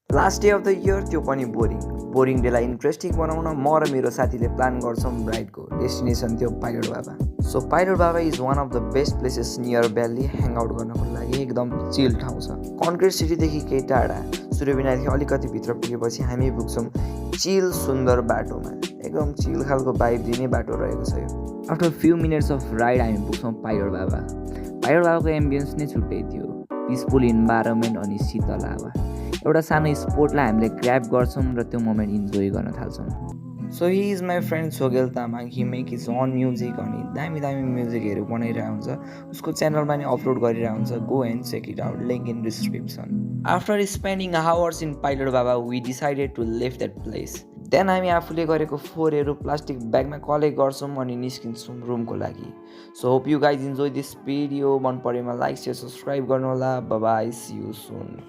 Last day of the year त्यो पनि boring डेलाई interesting बनाउन म र मेरो साथीले प्लान गर्छौँ राइडको डेस्टिनेसन थियो पाइलट बाबा। सो पाइलट बाबा is one of the best places near valley hang out गर्नको लागि एकदम चिल ठाउँ छ। कन्क्रिट सिटीदेखि केही टाढा सूर्यविनादेखि अलिकति भित्र पुगेपछि हामी पुग्छौँ चिल सुन्दर बाटोमा। एकदम चिल खालको भाइब दिने बाटो रहेको छ यो। After few minutes of ride हामी पुग्छौँ पाइलट बाबा। पाइलट बाबाको एम्बियन्स नै छुट्टै थियो, पिसफुल इन्भाइरोमेन्ट अनि शीतल हावा। एउटा सानो स्पोर्टलाई हामीले ग्र्याब गर्छौँ र त्यो मोमेन्ट इन्जोय गर्न थाल्छौँ। So he is my friend Chhogel Tamang. He make his own music अनि दामी दामी म्युजिकहरू बनाइरहेको हुन्छ। उसको च्यानलमा नि अपलोड गरिरहेको हुन्छ। Go and check it out, link in description. After spending hours in Pilot Baba we decided to leave that place. Then हामी आफूले गरेको फोहोरहरू प्लास्टिक ब्यागमा कलेक्ट गर्छौँ अनि निस्किन्छौँ रुमको लागि। So hope you guys enjoy this video. मन परेमा लाइक सेयर सब्सक्राइब गर्नुहोला। Bye bye, see you soon.